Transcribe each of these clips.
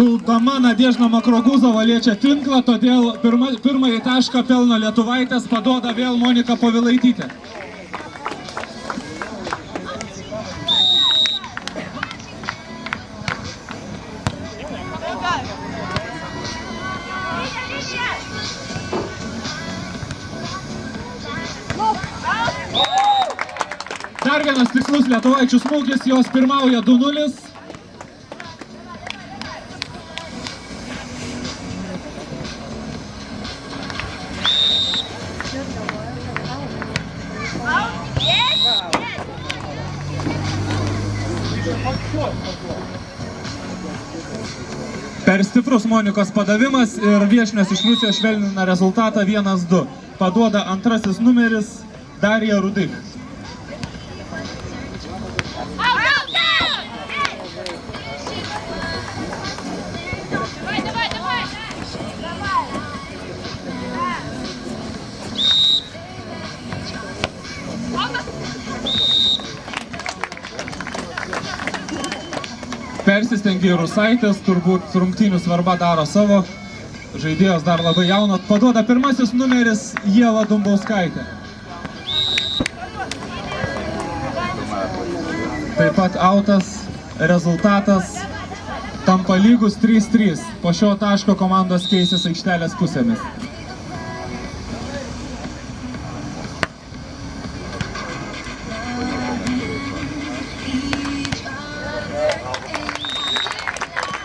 Puldama Nadežda Makroguzova liečia tinklą, todėl pirmąjį tašką pelno lietuvaitės, paduoda vėl Monika Povilaitytė. Dar vienas tikslus lietuvaičių smūgis, jos pirmauja 2-0. Per stiprus Monikos padavimas ir viešnios iš Rusijos švelnina rezultatą 1-2. Paduoda antrasis numeris Darija Rudich. Persistengė Rusaitės, turbūt rungtynių svarba daro savo, žaidėjos dar labai jaunot, paduoda pirmasis numeris Ieva Dumbauskaitė. Taip pat autas, rezultatas tampa lygus 3-3, po šio taško komandos keisis aikštelės pusėmis.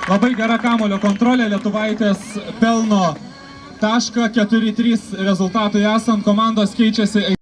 Labai gera kamuolio kontrolė, lietuvaitės pelno tašką, 4-3 rezultatui esant, komandos keičiasi.